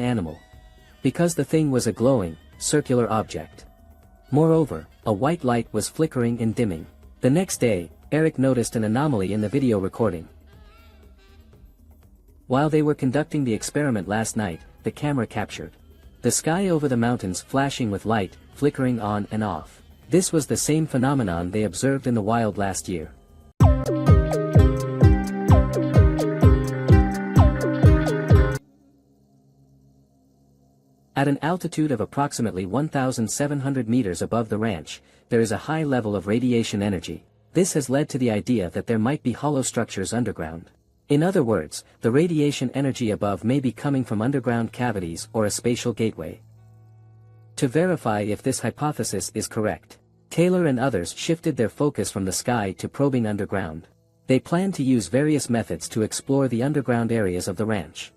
animal. Because the thing was a glowing, circular object. Moreover, a white light was flickering and dimming. The next day, Eric noticed an anomaly in the video recording. While they were conducting the experiment last night, the camera captured the sky over the mountains flashing with light, flickering on and off. This was the same phenomenon they observed in the wild last year. At an altitude of approximately 1,700 meters above the ranch, there is a high level of radiation energy. This has led to the idea that there might be hollow structures underground. In other words, the radiation energy above may be coming from underground cavities or a spatial gateway. To verify if this hypothesis is correct, Taylor and others shifted their focus from the sky to probing underground. They plan to use various methods to explore the underground areas of the ranch.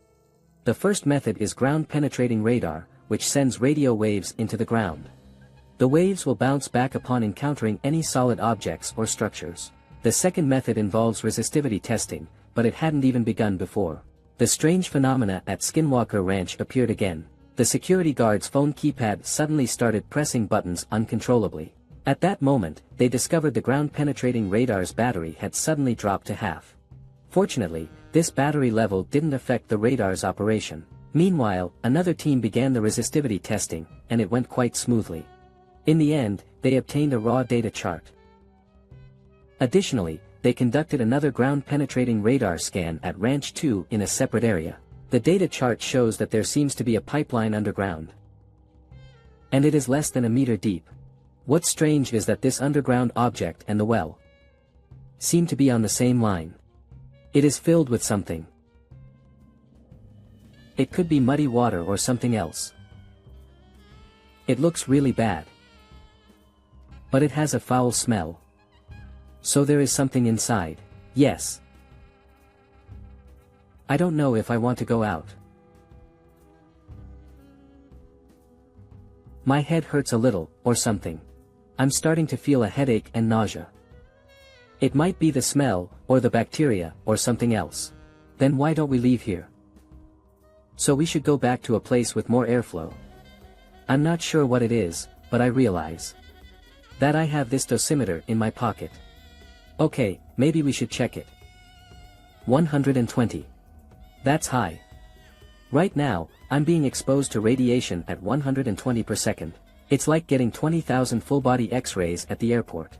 The first method is ground-penetrating radar, which sends radio waves into the ground. The waves will bounce back upon encountering any solid objects or structures. The second method involves resistivity testing, but it hadn't even begun before the strange phenomena at Skinwalker Ranch appeared again. The security guard's phone keypad suddenly started pressing buttons uncontrollably. At that moment, they discovered the ground-penetrating radar's battery had suddenly dropped to half. Fortunately, this battery level didn't affect the radar's operation. Meanwhile, another team began the resistivity testing, and it went quite smoothly. In the end, they obtained a raw data chart. Additionally, they conducted another ground-penetrating radar scan at Ranch 2 in a separate area. The data chart shows that there seems to be a pipeline underground. And it is less than a meter deep. What's strange is that this underground object and the well seem to be on the same line. It is filled with something. It could be muddy water or something else. It looks really bad. But it has a foul smell. So there is something inside. Yes. I don't know if I want to go out. My head hurts a little, or something. I'm starting to feel a headache and nausea. It might be the smell, or the bacteria, or something else. Then why don't we leave here? So we should go back to a place with more airflow. I'm not sure what it is, but I realize that I have this dosimeter in my pocket. Okay, maybe we should check it. 120. That's high. Right now, I'm being exposed to radiation at 120 per second. It's like getting 20,000 full-body X-rays at the airport.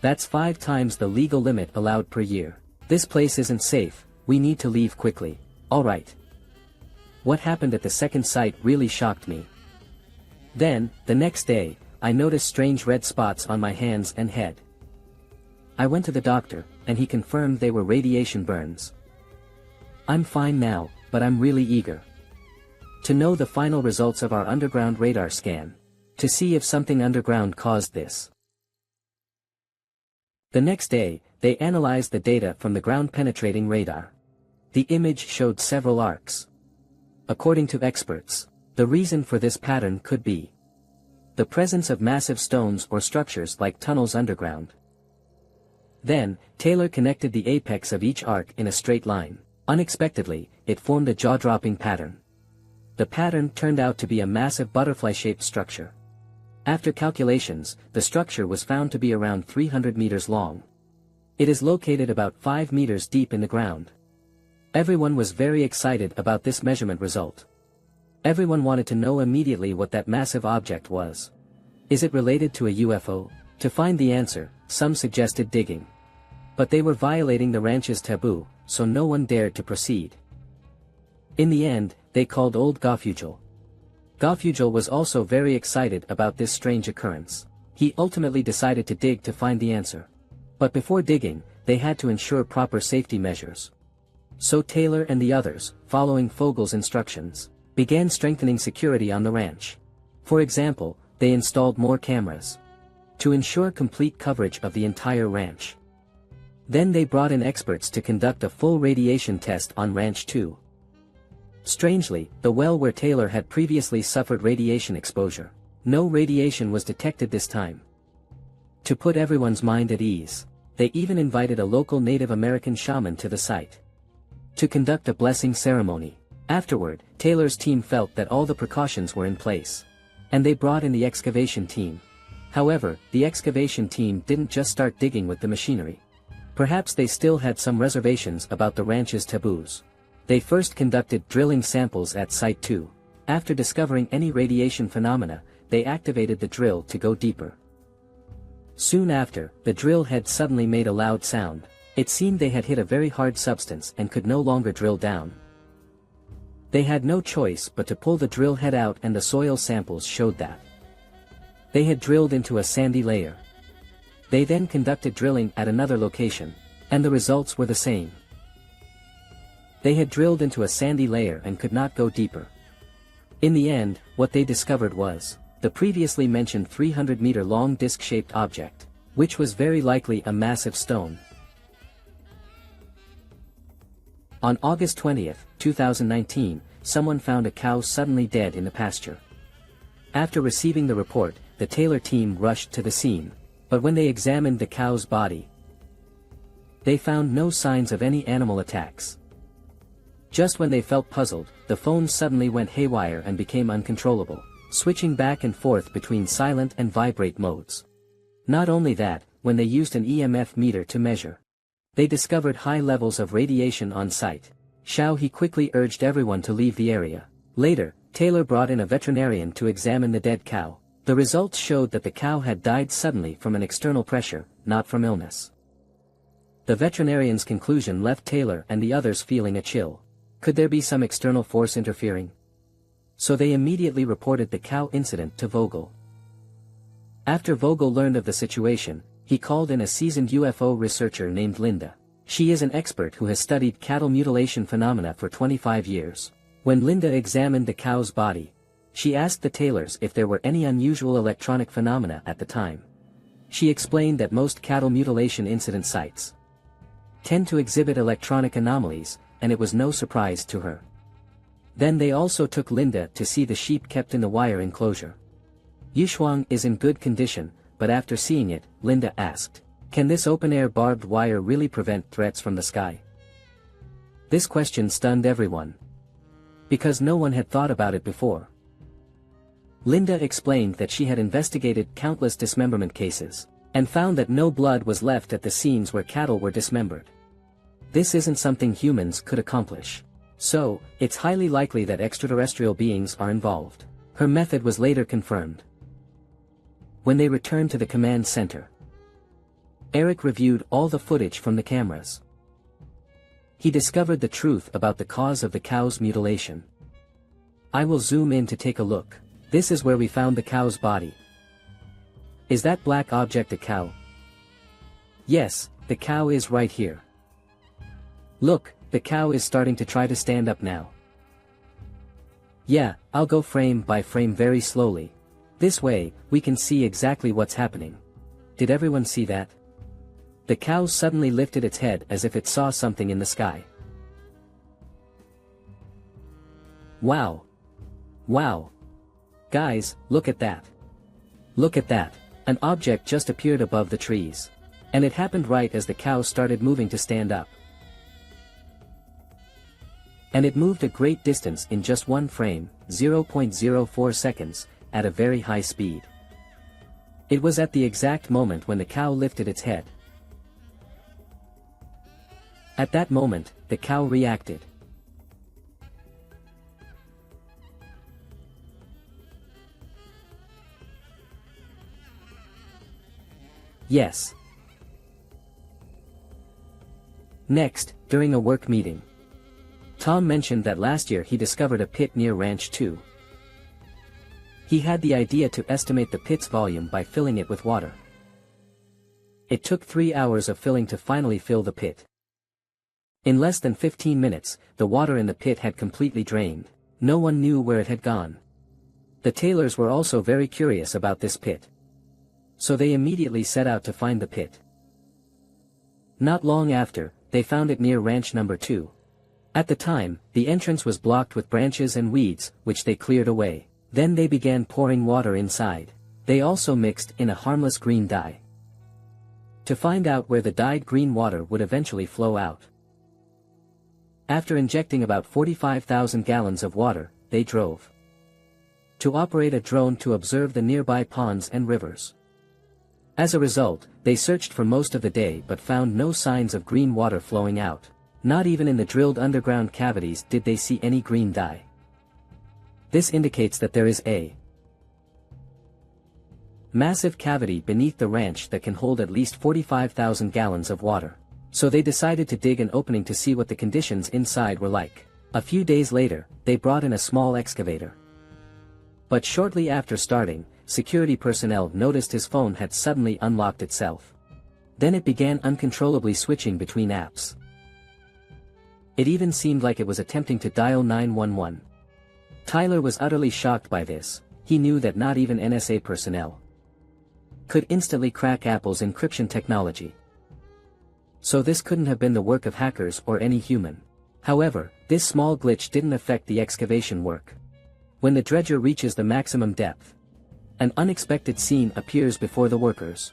That's 5 times the legal limit allowed per year. This place isn't safe, we need to leave quickly. Alright. What happened at the second site really shocked me. Then, the next day, I noticed strange red spots on my hands and head. I went to the doctor, and he confirmed they were radiation burns. I'm fine now, but I'm really eager to know the final results of our underground radar scan, to see if something underground caused this. The next day, they analyzed the data from the ground-penetrating radar. The image showed several arcs. According to experts, the reason for this pattern could be the presence of massive stones or structures like tunnels underground. Then, Taylor connected the apex of each arc in a straight line. Unexpectedly, it formed a jaw-dropping pattern. The pattern turned out to be a massive butterfly-shaped structure. After calculations, the structure was found to be around 300 meters long. It is located about 5 meters deep in the ground. Everyone was very excited about this measurement result. Everyone wanted to know immediately what that massive object was. Is it related to a UFO? To find the answer, some suggested digging. But they were violating the ranch's taboo, so no one dared to proceed. In the end, they called old Gofugel. Gofugel was also very excited about this strange occurrence. He ultimately decided to dig to find the answer. But before digging, they had to ensure proper safety measures. So Taylor and the others, following Fogel's instructions, began strengthening security on the ranch. For example, they installed more cameras to ensure complete coverage of the entire ranch. Then they brought in experts to conduct a full radiation test on Ranch 2. Strangely, the well where Taylor had previously suffered radiation exposure, no radiation was detected this time. To put everyone's mind at ease, they even invited a local Native American shaman to the site to conduct a blessing ceremony. Afterward, Taylor's team felt that all the precautions were in place. And they brought in the excavation team. However, the excavation team didn't just start digging with the machinery. Perhaps they still had some reservations about the ranch's taboos. They first conducted drilling samples at Site 2. After discovering any radiation phenomena, they activated the drill to go deeper. Soon after, the drill head suddenly made a loud sound. It seemed they had hit a very hard substance and could no longer drill down. They had no choice but to pull the drill head out, and the soil samples showed that they had drilled into a sandy layer. They then conducted drilling at another location, and the results were the same. They had drilled into a sandy layer and could not go deeper. In the end, what they discovered was the previously mentioned 300-meter-long disc-shaped object, which was very likely a massive stone. On August 20, 2019, someone found a cow suddenly dead in the pasture. After receiving the report, the Taylor team rushed to the scene, but when they examined the cow's body, they found no signs of any animal attacks. Just when they felt puzzled, the phone suddenly went haywire and became uncontrollable, switching back and forth between silent and vibrate modes. Not only that, when they used an EMF meter to measure, they discovered high levels of radiation on site. He quickly urged everyone to leave the area. Later, Taylor brought in a veterinarian to examine the dead cow. The results showed that the cow had died suddenly from an external pressure, not from illness. The veterinarian's conclusion left Taylor and the others feeling a chill. Could there be some external force interfering? So they immediately reported the cow incident to Vogel. After Vogel learned of the situation, he called in a seasoned UFO researcher named Linda. She is an expert who has studied cattle mutilation phenomena for 25 years. When Linda examined the cow's body, she asked the Taylors if there were any unusual electronic phenomena at the time. She explained that most cattle mutilation incident sites tend to exhibit electronic anomalies, and it was no surprise to her. Then they also took Linda to see the sheep kept in the wire enclosure. Yushuang is in good condition, but after seeing it, Linda asked, "Can this open-air barbed wire really prevent threats from the sky?" This question stunned everyone, because no one had thought about it before. Linda explained that she had investigated countless dismemberment cases, and found that no blood was left at the scenes where cattle were dismembered. This isn't something humans could accomplish. So, it's highly likely that extraterrestrial beings are involved. Her method was later confirmed. When they returned to the command center, Eric reviewed all the footage from the cameras. He discovered the truth about the cause of the cow's mutilation. I will zoom in to take a look. This is where we found the cow's body. Is that black object a cow? Yes, the cow is right here. Look, the cow is starting to try to stand up now. Yeah, I'll go frame by frame very slowly. This way, we can see exactly what's happening. Did everyone see that? The cow suddenly lifted its head as if it saw something in the sky. Wow! Wow! Guys, look at that. Look at that. An object just appeared above the trees. And it happened right as the cow started moving to stand up. And it moved a great distance in just one frame, 0.04 seconds, at a very high speed. It was at the exact moment when the cow lifted its head. At that moment, the cow reacted. Yes. Next, during a work meeting, Tom mentioned that last year he discovered a pit near Ranch 2. He had the idea to estimate the pit's volume by filling it with water. It took 3 hours of filling to finally fill the pit. In less than 15 minutes, the water in the pit had completely drained. No one knew where it had gone. The Taylors were also very curious about this pit. So they immediately set out to find the pit. Not long after, they found it near Ranch number 2. At the time, the entrance was blocked with branches and weeds, which they cleared away. Then they began pouring water inside. They also mixed in a harmless green dye to find out where the dyed green water would eventually flow out. After injecting about 45,000 gallons of water, they drove to operate a drone to observe the nearby ponds and rivers. As a result, they searched for most of the day but found no signs of green water flowing out. Not even in the drilled underground cavities did they see any green dye. This indicates that there is a massive cavity beneath the ranch that can hold at least 45,000 gallons of water. So they decided to dig an opening to see what the conditions inside were like. A few days later, they brought in a small excavator. But shortly after starting, security personnel noticed his phone had suddenly unlocked itself. Then it began uncontrollably switching between apps. It even seemed like it was attempting to dial 911. Tyler was utterly shocked by this. He knew that not even NSA personnel could instantly crack Apple's encryption technology. So this couldn't have been the work of hackers or any human. However, this small glitch didn't affect the excavation work. When the dredger reaches the maximum depth, an unexpected scene appears before the workers.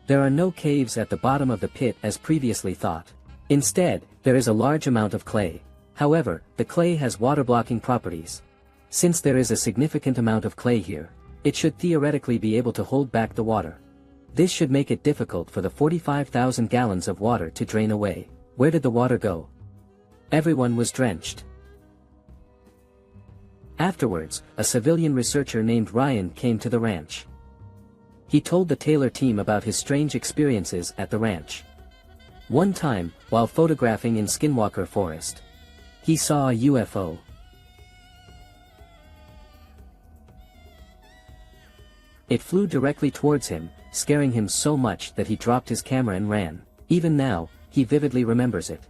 There are no caves at the bottom of the pit as previously thought. Instead, there is a large amount of clay. However, the clay has water-blocking properties. Since there is a significant amount of clay here, it should theoretically be able to hold back the water. This should make it difficult for the 45,000 gallons of water to drain away. Where did the water go? Everyone was drenched. Afterwards, a civilian researcher named Ryan came to the ranch. He told the Taylor team about his strange experiences at the ranch. One time, while photographing in Skinwalker Forest, he saw a UFO. It flew directly towards him, scaring him so much that he dropped his camera and ran. Even now, he vividly remembers it.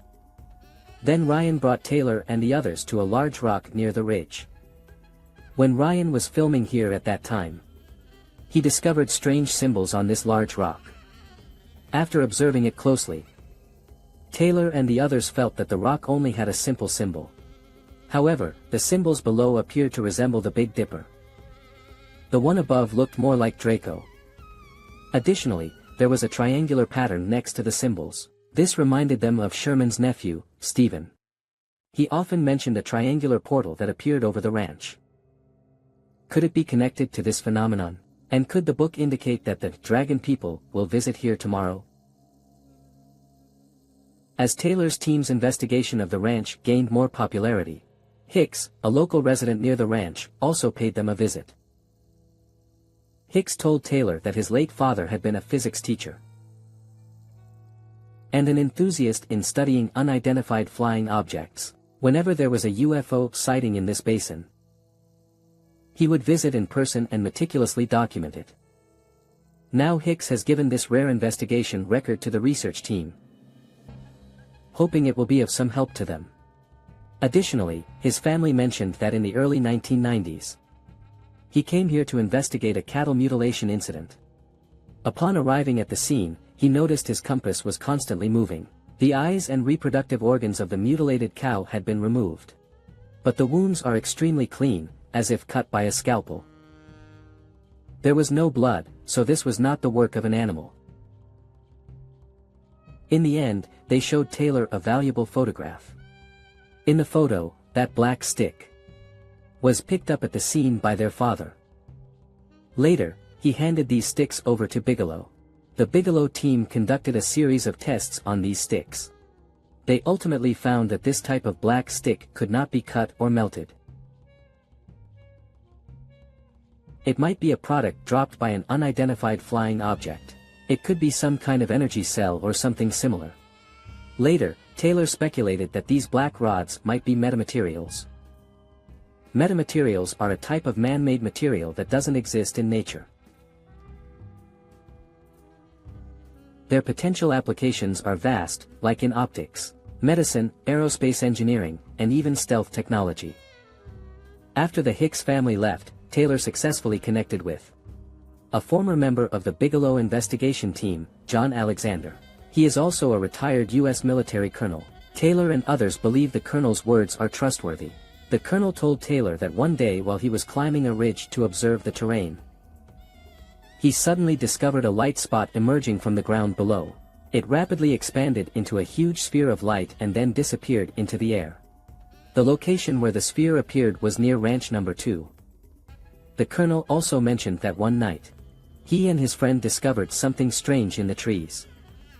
Then Ryan brought Taylor and the others to a large rock near the ridge. When Ryan was filming here at that time, he discovered strange symbols on this large rock. After observing it closely, Taylor and the others felt that the rock only had a simple symbol. However, the symbols below appeared to resemble the Big Dipper. The one above looked more like Draco. Additionally, there was a triangular pattern next to the symbols. This reminded them of Sherman's nephew, Stephen. He often mentioned a triangular portal that appeared over the ranch. Could it be connected to this phenomenon? And could the book indicate that the Dragon people will visit here tomorrow? As Taylor's team's investigation of the ranch gained more popularity, Hicks, a local resident near the ranch, also paid them a visit. Hicks told Taylor that his late father had been a physics teacher and an enthusiast in studying unidentified flying objects. Whenever there was a UFO sighting in this basin, he would visit in person and meticulously document it. Now Hicks has given this rare investigation record to the research team, hoping it will be of some help to them. Additionally, his family mentioned that in the early 1990s, he came here to investigate a cattle mutilation incident. Upon arriving at the scene, he noticed his compass was constantly moving. The eyes and reproductive organs of the mutilated cow had been removed, but the wounds are extremely clean, as if cut by a scalpel. There was no blood, so this was not the work of an animal. In the end, they showed Taylor a valuable photograph. In the photo, that black stick was picked up at the scene by their father. Later, he handed these sticks over to Bigelow. The Bigelow team conducted a series of tests on these sticks. They ultimately found that this type of black stick could not be cut or melted. It might be a product dropped by an unidentified flying object. It could be some kind of energy cell or something similar. Later, Taylor speculated that these black rods might be metamaterials. Metamaterials are a type of man-made material that doesn't exist in nature. Their potential applications are vast, like in optics, medicine, aerospace engineering, and even stealth technology. After the Hicks family left, Taylor successfully connected with a former member of the Bigelow investigation team, John Alexander. He is also a retired U.S. military colonel. Taylor and others believe the colonel's words are trustworthy. The colonel told Taylor that one day while he was climbing a ridge to observe the terrain, he suddenly discovered a light spot emerging from the ground below. It rapidly expanded into a huge sphere of light and then disappeared into the air. The location where the sphere appeared was near Ranch Number 2. The colonel also mentioned that one night, he and his friend discovered something strange in the trees.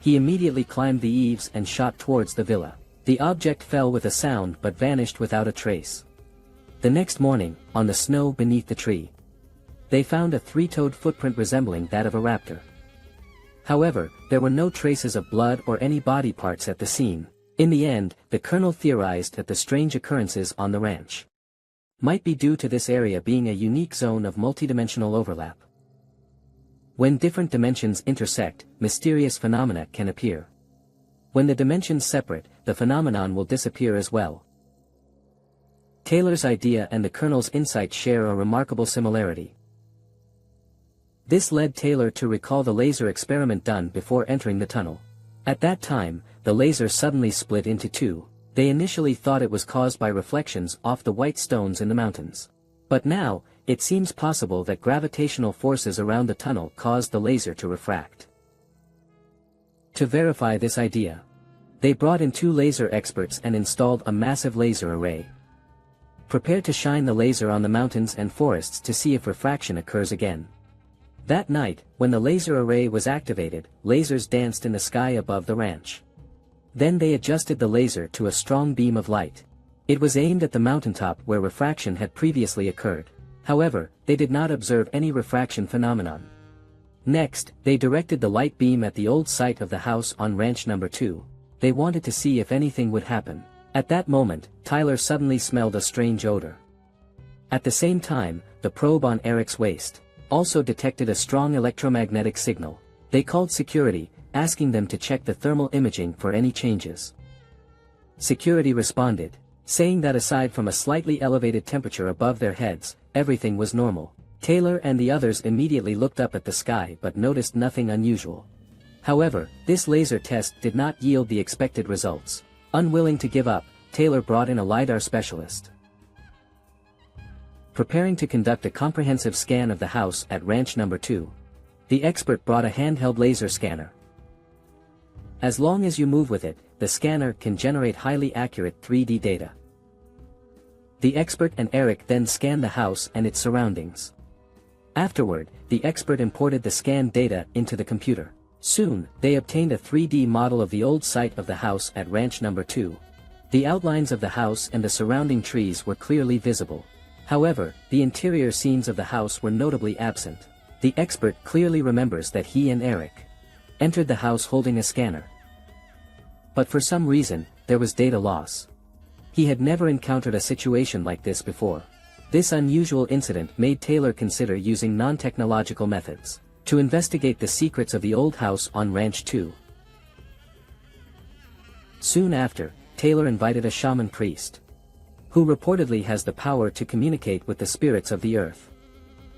He immediately climbed the eaves and shot towards the villa. The object fell with a sound but vanished without a trace. The next morning, on the snow beneath the tree, they found a three-toed footprint resembling that of a raptor. However, there were no traces of blood or any body parts at the scene. In the end, the colonel theorized that the strange occurrences on the ranch might be due to this area being a unique zone of multidimensional overlap. When different dimensions intersect, mysterious phenomena can appear. When the dimensions separate, the phenomenon will disappear as well. Taylor's idea and the colonel's insight share a remarkable similarity. This led Taylor to recall the laser experiment done before entering the tunnel. At that time, the laser suddenly split into two. They initially thought it was caused by reflections off the white stones in the mountains. But now, it seems possible that gravitational forces around the tunnel caused the laser to refract. To verify this idea, they brought in two laser experts and installed a massive laser array, prepared to shine the laser on the mountains and forests to see if refraction occurs again. That night, when the laser array was activated, lasers danced in the sky above the ranch. Then they adjusted the laser to a strong beam of light. It was aimed at the mountaintop where refraction had previously occurred. However, they did not observe any refraction phenomenon. Next, they directed the light beam at the old site of the house on Ranch Number 2. They wanted to see if anything would happen. At that moment, Tyler suddenly smelled a strange odor. At the same time, the probe on Eric's waist also detected a strong electromagnetic signal. They called security, asking them to check the thermal imaging for any changes. Security responded, saying that aside from a slightly elevated temperature above their heads, everything was normal. Taylor and the others immediately looked up at the sky but noticed nothing unusual. However, this laser test did not yield the expected results. Unwilling to give up, Taylor brought in a LiDAR specialist. Preparing to conduct a comprehensive scan of the house at Ranch Number 2, the expert brought a handheld laser scanner. As long as you move with it, the scanner can generate highly accurate 3D data. The expert and Eric then scanned the house and its surroundings. Afterward, the expert imported the scanned data into the computer. Soon, they obtained a 3D model of the old site of the house at Ranch Number 2. The outlines of the house and the surrounding trees were clearly visible. However, the interior scenes of the house were notably absent. The expert clearly remembers that he and Eric entered the house holding a scanner. But for some reason, there was data loss. He had never encountered a situation like this before. This unusual incident made Taylor consider using non-technological methods to investigate the secrets of the old house on Ranch 2. Soon after, Taylor invited a shaman priest, who reportedly has the power to communicate with the spirits of the earth.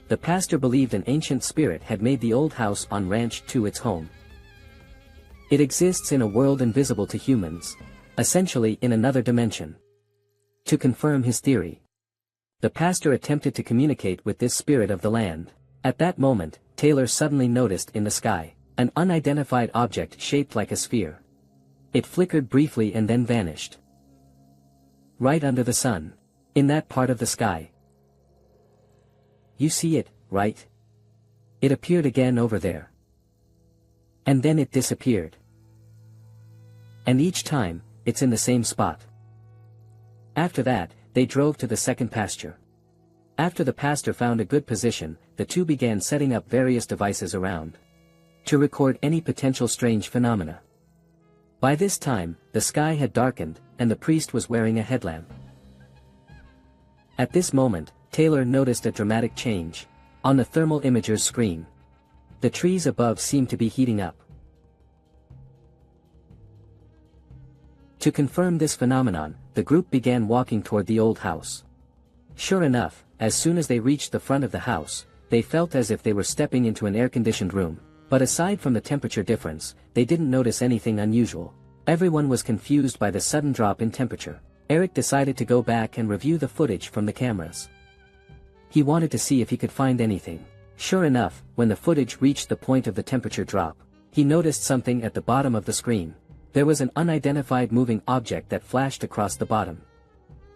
The pastor believed an ancient spirit had made the old house on Ranch 2 its home. It exists in a world invisible to humans, essentially in another dimension. To confirm his theory, the pastor attempted to communicate with this spirit of the land. At that moment, Taylor suddenly noticed in the sky an unidentified object shaped like a sphere. It flickered briefly and then vanished. Right under the sun, in that part of the sky. You see it, right? It appeared again over there. And then it disappeared. And each time, it's in the same spot. After that, they drove to the second pasture. After the pastor found a good position, the two began setting up various devices around to record any potential strange phenomena. By this time, the sky had darkened, and the priest was wearing a headlamp. At this moment, Taylor noticed a dramatic change on the thermal imager's screen. The trees above seemed to be heating up. To confirm this phenomenon, the group began walking toward the old house. Sure enough, as soon as they reached the front of the house, they felt as if they were stepping into an air-conditioned room. But aside from the temperature difference, they didn't notice anything unusual. Everyone was confused by the sudden drop in temperature. Eric decided to go back and review the footage from the cameras. He wanted to see if he could find anything. Sure enough, when the footage reached the point of the temperature drop, He noticed something at the bottom of the screen. There was an unidentified moving object that flashed across the bottom.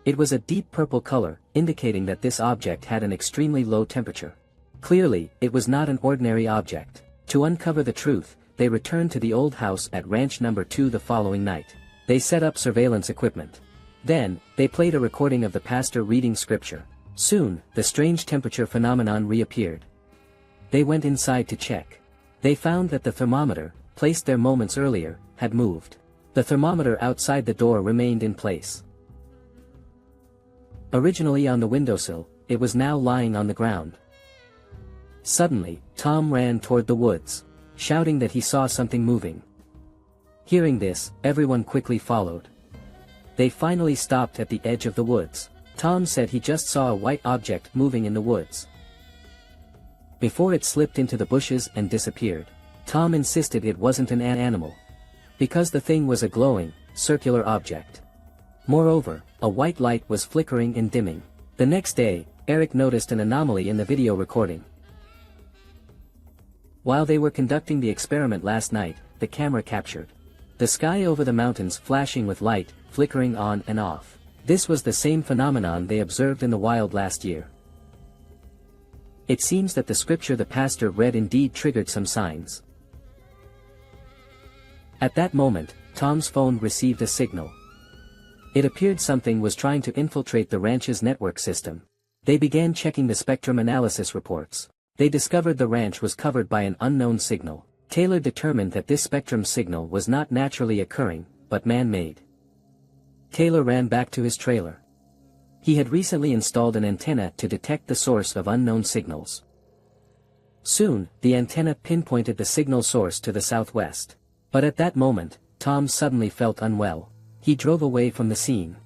It was a deep purple color, indicating that this object had an extremely low temperature. Clearly, it was not an ordinary object. To uncover the truth, they returned to the old house at Ranch Number 2 the following night. They set up surveillance equipment. Then, they played a recording of the pastor reading scripture. Soon, the strange temperature phenomenon reappeared. They went inside to check. They found that the thermometer, placed there moments earlier, had moved. The thermometer outside the door remained in place. Originally on the windowsill, it was now lying on the ground. Suddenly, Tom ran toward the woods, shouting that he saw something moving. Hearing this, everyone quickly followed. They finally stopped at the edge of the woods. Tom said he just saw a white object moving in the woods. Before it slipped into the bushes and disappeared, Tom insisted it wasn't an animal, because the thing was a glowing, circular object. Moreover, a white light was flickering and dimming. The next day, Eric noticed an anomaly in the video recording. While they were conducting the experiment last night, the camera captured the sky over the mountains flashing with light, flickering on and off. This was the same phenomenon they observed in the wild last year. It seems that the scripture the pastor read indeed triggered some signs. At that moment, Tom's phone received a signal. It appeared something was trying to infiltrate the ranch's network system. They began checking the spectrum analysis reports. They discovered the ranch was covered by an unknown signal. Taylor determined that this spectrum signal was not naturally occurring, but man-made. Taylor ran back to his trailer. He had recently installed an antenna to detect the source of unknown signals. Soon, the antenna pinpointed the signal source to the southwest. But at that moment, Tom suddenly felt unwell. He drove away from the scene.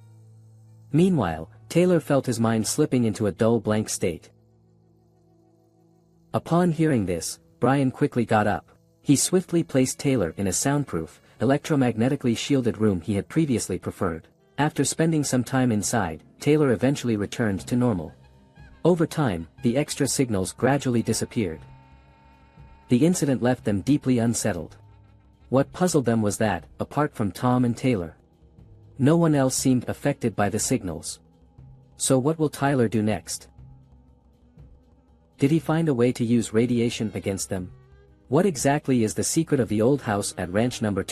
Meanwhile, Taylor felt his mind slipping into a dull blank state. Upon hearing this, Brian quickly got up. He swiftly placed Taylor in a soundproof, electromagnetically shielded room he had previously preferred. After spending some time inside, Taylor eventually returned to normal. Over time, the extra signals gradually disappeared. The incident left them deeply unsettled. What puzzled them was that, apart from Tom and Taylor, no one else seemed affected by the signals. So what will Tyler do next? Did he find a way to use radiation against them? What exactly is the secret of the old house at Ranch Number 2?